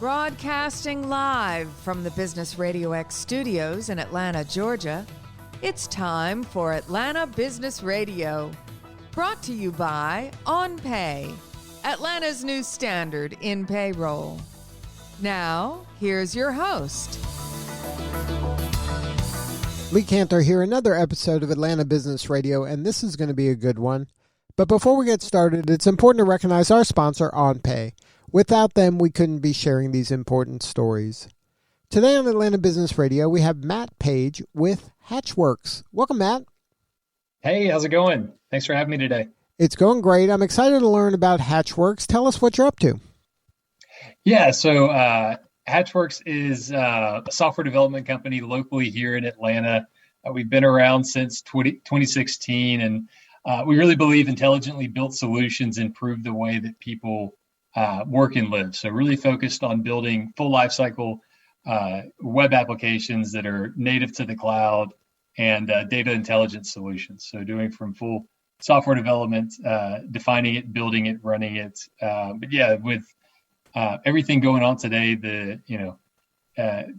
Broadcasting live from the Business RadioX studios in Atlanta, Georgia, it's time for Atlanta Business Radio. Brought to you by OnPay, Atlanta's new standard in payroll. Now, here's your host. Lee Cantor here, another episode of Atlanta Business Radio, and this is going to be a good one. But before we get started, it's important to recognize our sponsor, OnPay. Without them, we couldn't be sharing these important stories. Today on Atlanta Business Radio, we have Matt Paige with HatchWorks. Welcome, Matt. Hey, how's it going? Thanks for having me today. It's going great. I'm excited to learn about HatchWorks. Tell us what you're up to. Yeah, so HatchWorks is a software development company locally here in Atlanta. We've been around since 2016, and we really believe intelligently built solutions improve the way that people work and live. So really focused on building full lifecycle web applications that are native to the cloud and data intelligence solutions. So doing from full software development, defining it, building it, running it. But yeah, with everything going on today, the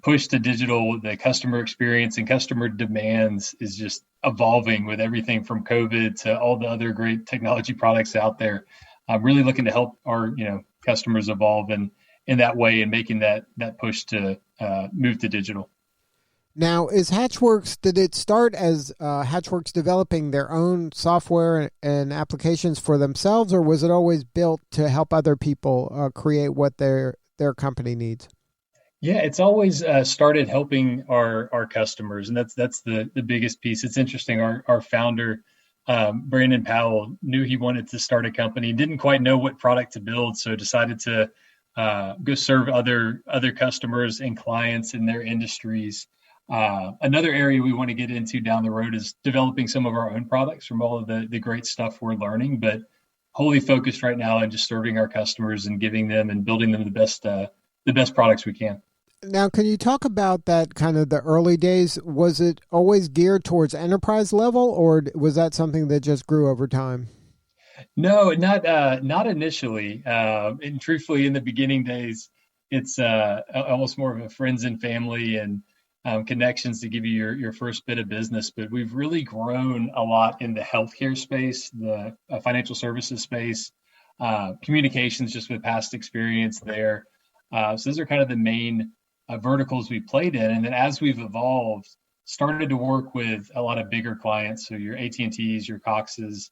push to digital, the customer experience and customer demands is just evolving with everything from COVID to all the other great technology products out there. I'm really looking to help our customers evolve in that way and making that push to move to digital. Now, is HatchWorks, did it start as HatchWorks developing their own software and applications for themselves, or was it always built to help other people create what their company needs? Yeah, it's always started helping our customers, and that's the biggest piece. It's interesting. Our founder, Brandon Powell, knew he wanted to start a company, didn't quite know what product to build, so decided to go serve other customers and clients in their industries. Another area we want to get into down the road is developing some of our own products from all of the great stuff we're learning, but wholly focused right now on just serving our customers and giving them and building them the best products we can. Now, can you talk about that kind of the early days? Was it always geared towards enterprise level, or was that something that just grew over time? No, not initially. And truthfully, in the beginning days, it's almost more of a friends and family and connections to give you your first bit of business. But we've really grown a lot in the healthcare space, the financial services space, communications, just with past experience there. So those are kind of the main verticals we played in. And then as we've evolved, started to work with a lot of bigger clients. So your AT&Ts, your Coxes,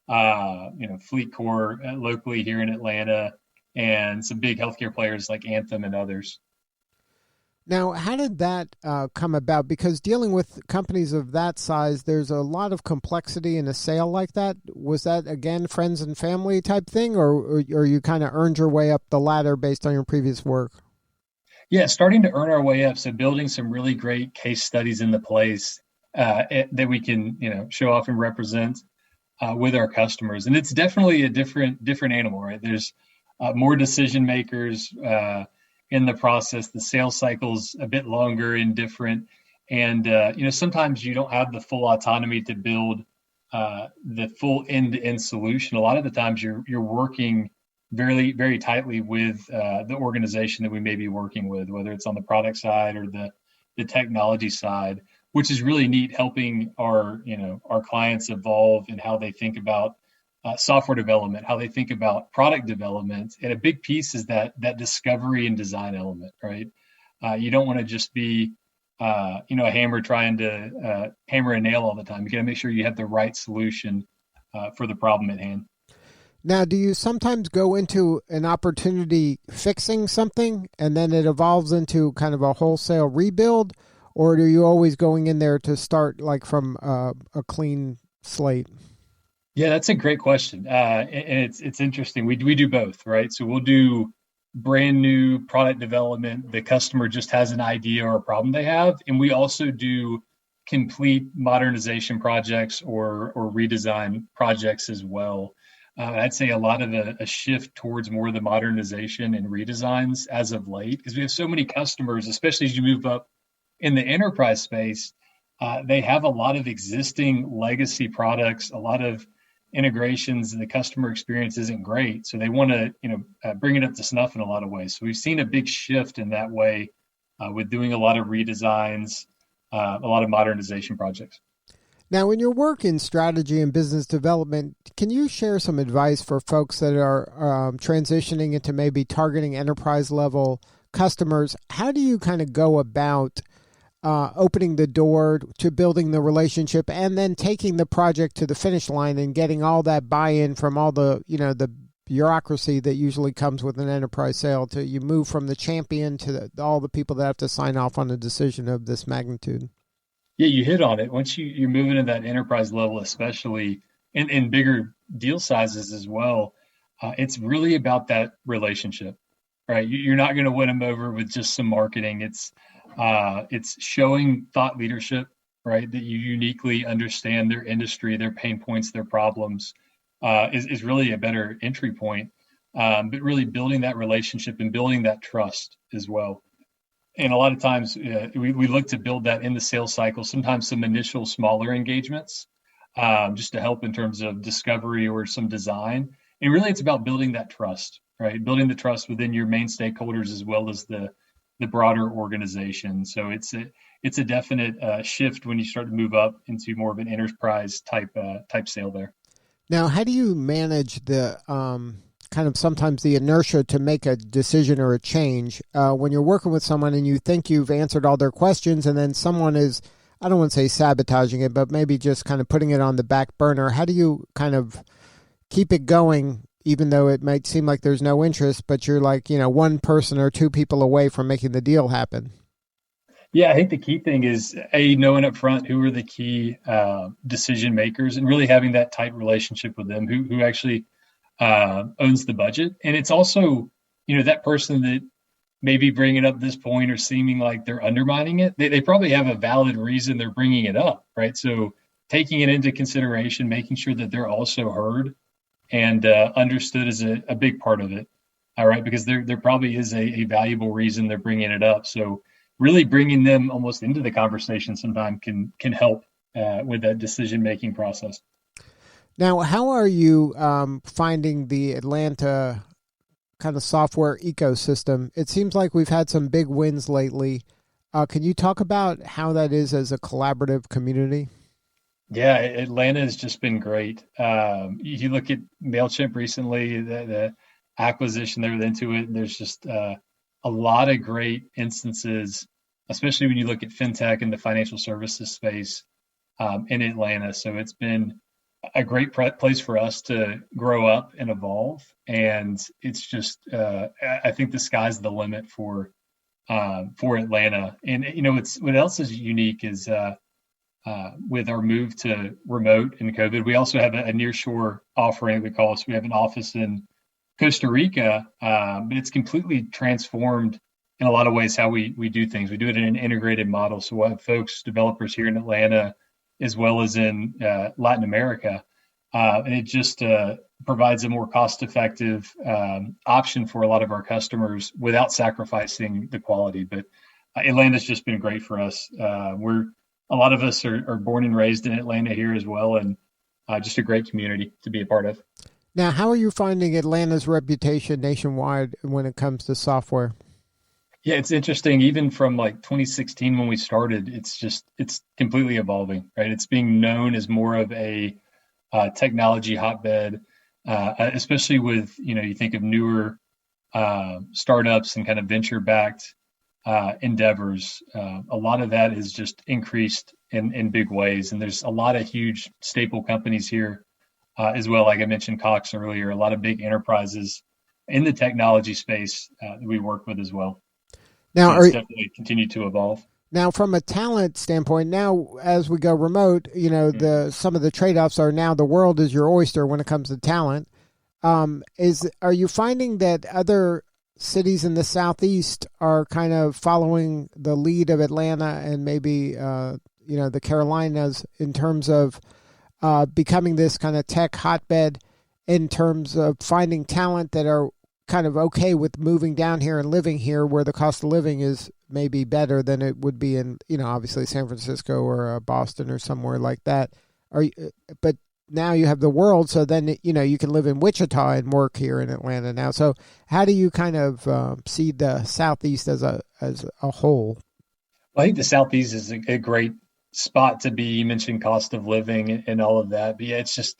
FleetCor locally here in Atlanta, and some big healthcare players like Anthem and others. Now, how did that come about? Because dealing with companies of that size, there's a lot of complexity in a sale like that. Was that, again, friends and family type thing, or you kind of earned your way up the ladder based on your previous work? Yeah, starting to earn our way up. So building some really great case studies into place that we can, show off and represent with our customers. And it's definitely a different animal, right? There's more decision makers in the process. The sales cycle's a bit longer and different. And, sometimes you don't have the full autonomy to build the full end-to-end solution. A lot of the times you're working very, very tightly with the organization that we may be working with, whether it's on the product side or the technology side, which is really neat, helping our clients evolve in how they think about software development, how they think about product development. And a big piece is that discovery and design element, right? You don't want to just be, a hammer trying to hammer a nail all the time. You got to make sure you have the right solution for the problem at hand. Now, do you sometimes go into an opportunity fixing something and then it evolves into kind of a wholesale rebuild, or are you always going in there to start like from a clean slate? Yeah, that's a great question. And it's interesting. We do both, right? So we'll do brand new product development. The customer just has an idea or a problem they have. And we also do complete modernization projects or redesign projects as well. I'd say a lot of a shift towards more of the modernization and redesigns as of late, because we have so many customers, especially as you move up in the enterprise space. They have a lot of existing legacy products, a lot of integrations and the customer experience isn't great. So they want to, bring it up to snuff in a lot of ways. So we've seen a big shift in that way with doing a lot of redesigns, a lot of modernization projects. Now, in your work in strategy and business development, can you share some advice for folks that are transitioning into maybe targeting enterprise level customers? How do you kind of go about opening the door to building the relationship and then taking the project to the finish line and getting all that buy-in from all the, the bureaucracy that usually comes with an enterprise sale to you move from the champion to all the people that have to sign off on a decision of this magnitude? Yeah, you hit on it. Once you're moving to that enterprise level, especially in bigger deal sizes as well, it's really about that relationship, right? You're not going to win them over with just some marketing. It's showing thought leadership, right? That you uniquely understand their industry, their pain points, their problems, is really a better entry point. But really building that relationship and building that trust as well. And a lot of times we look to build that in the sales cycle, sometimes some initial smaller engagements, just to help in terms of discovery or some design. And really it's about building that trust, right? Building the trust within your main stakeholders as well as the broader organization. So it's a definite shift when you start to move up into more of an enterprise type sale there. Now, how do you manage the kind of sometimes the inertia to make a decision or a change when you're working with someone and you think you've answered all their questions and then someone is, I don't want to say sabotaging it, but maybe just kind of putting it on the back burner? How do you kind of keep it going, even though it might seem like there's no interest, but you're like, one person or two people away from making the deal happen? Yeah, I think the key thing is knowing up front who are the key decision makers and really having that tight relationship with them who actually owns the budget. And it's also, that person that may be bringing it up at this point or seeming like they're undermining it, they probably have a valid reason they're bringing it up, right? So taking it into consideration, making sure that they're also heard and understood is a big part of it, all right? Because there probably is a valuable reason they're bringing it up. So really bringing them almost into the conversation sometimes can help with that decision-making process. Now, how are you finding the Atlanta kind of software ecosystem? It seems like we've had some big wins lately. Can you talk about how that is as a collaborative community? Yeah, Atlanta has just been great. You look at MailChimp recently, the acquisition they were into it, and there's just a lot of great instances, especially when you look at fintech and the financial services space in Atlanta. So it's been a great place for us to grow up and evolve. And it's just, I think the sky's the limit for Atlanta. And, what else is unique is with our move to remote in COVID, we also have a nearshore offering we call. So we have an office in Costa Rica, but it's completely transformed in a lot of ways how we do things. We do it in an integrated model. So we'll have folks, developers here in Atlanta, as well as in Latin America. And it just provides a more cost-effective option for a lot of our customers without sacrificing the quality. But Atlanta's just been great for us. A lot of us are born and raised in Atlanta here as well, and just a great community to be a part of. Now, how are you finding Atlanta's reputation nationwide when it comes to software? Yeah, it's interesting. Even from like 2016 when we started, it's completely evolving, right? It's being known as more of a technology hotbed, especially with, you think of newer startups and kind of venture-backed endeavors. A lot of that is just increased in big ways. And there's a lot of huge staple companies here as well. Like I mentioned Cox earlier, a lot of big enterprises in the technology space that we work with as well. Now, it's definitely continued to evolve. Now, from a talent standpoint, now as we go remote, some of the trade-offs are now the world is your oyster when it comes to talent. Are you finding that other cities in the Southeast are kind of following the lead of Atlanta and maybe the Carolinas in terms of becoming this kind of tech hotbed in terms of finding talent that are kind of okay with moving down here and living here where the cost of living is maybe better than it would be in, obviously San Francisco or Boston or somewhere like that. But now you have the world. So then, you can live in Wichita and work here in Atlanta now. So how do you kind of see the Southeast as a whole? Well, I think the Southeast is a great spot to be. You mentioned cost of living and all of that, but yeah, it's just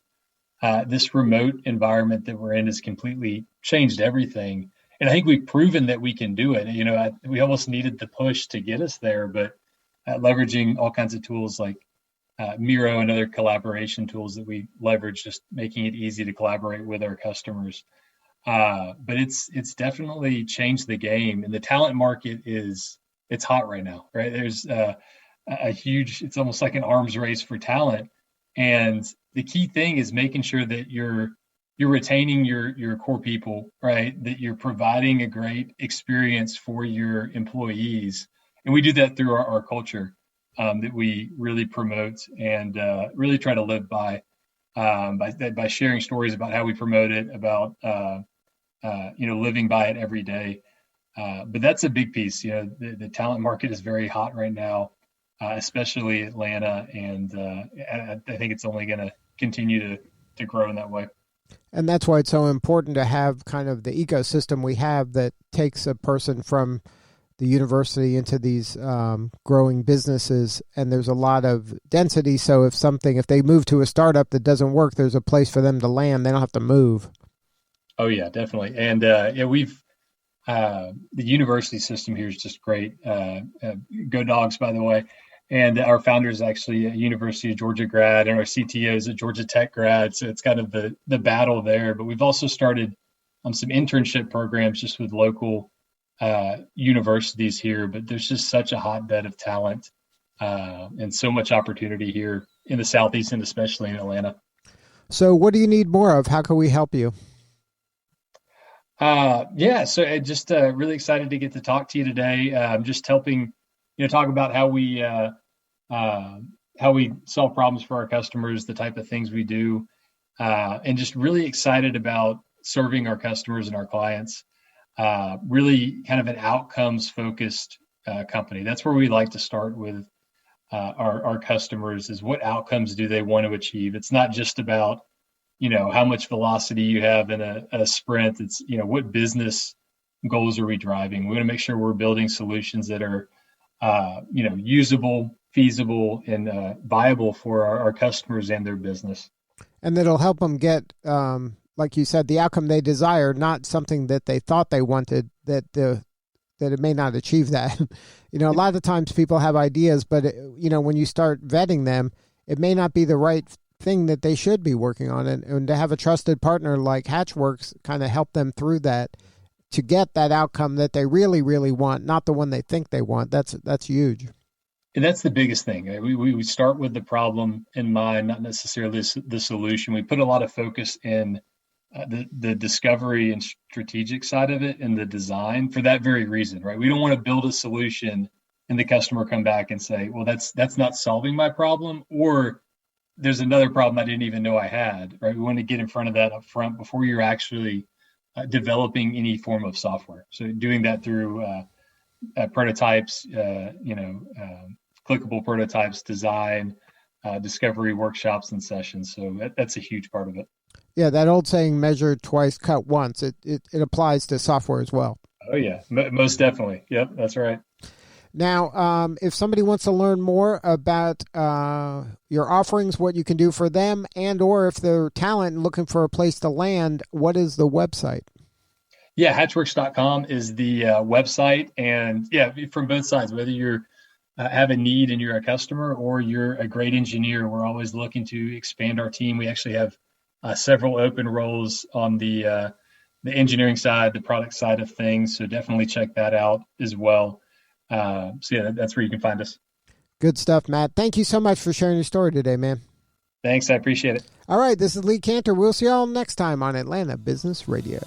this remote environment that we're in has completely changed everything. And I think we've proven that we can do it. We almost needed the push to get us there, but leveraging all kinds of tools like Miro and other collaboration tools that we leverage, just making it easy to collaborate with our customers. But it's definitely changed the game, and the talent market it's hot right now, right? There's a huge, it's almost like an arms race for talent. And the key thing is making sure that you're retaining your core people, right? That you're providing a great experience for your employees. And we do that through our culture that we really promote and really try to live by sharing stories about how we promote it, about living by it every day. But that's a big piece. The talent market is very hot right now, especially Atlanta, and I think it's only going to continue to grow in that way. And that's why it's so important to have kind of the ecosystem we have that takes a person from the university into these growing businesses, and there's a lot of density. So if they move to a startup that doesn't work, there's a place for them to land. They don't have to move. Oh yeah, definitely. And we've the university system here is just great. Go Dogs, by the way. And our founder is actually a University of Georgia grad, and our CTO is a Georgia Tech grad. So it's kind of the battle there. But we've also started some internship programs just with local universities here. But there's just such a hotbed of talent and so much opportunity here in the Southeast, and especially in Atlanta. So what do you need more of? How can we help you? So I just really excited to get to talk to you today. Just helping talk about how we solve problems for our customers, the type of things we do, and just really excited about serving our customers and our clients. Really kind of an outcomes focused company. That's where we like to start with our customers, is what outcomes do they want to achieve? It's not just about how much velocity you have in a sprint. It's what business goals are we driving? We want to make sure we're building solutions that are usable, feasible, and viable for our customers and their business. And that'll help them get, like you said, the outcome they desire, not something that they thought they wanted, that it may not achieve that. A lot of times people have ideas, but when you start vetting them, it may not be the right thing that they should be working on. And to have a trusted partner like HatchWorks kind of help them through that, to get that outcome that they really, really want, not the one they think they want. That's huge. And that's the biggest thing. Right? We start with the problem in mind, not necessarily the solution. We put a lot of focus in the discovery and strategic side of it, and the design, for that very reason, right? We don't want to build a solution and the customer come back and say, well, that's not solving my problem, or there's another problem I didn't even know I had, right? We want to get in front of that up front before you're actually developing any form of software. So doing that through prototypes, clickable prototypes, design, discovery workshops and sessions. So that's a huge part of it. Yeah, that old saying, measure twice, cut once, it applies to software as well. Oh, yeah, most definitely. Yep, that's right. Now, if somebody wants to learn more about your offerings, what you can do for them, and or if they're talent and looking for a place to land, what is the website? Yeah, hatchworks.com is the website. And yeah, from both sides, whether you're have a need and you're a customer, or you're a great engineer, we're always looking to expand our team. We actually have several open roles on the engineering side, the product side of things. So definitely check that out as well. That's where you can find us. Good stuff, Matt. Thank you so much for sharing your story today, man. Thanks. I appreciate it. All right. This is Lee Cantor. We'll see y'all next time on Atlanta Business Radio.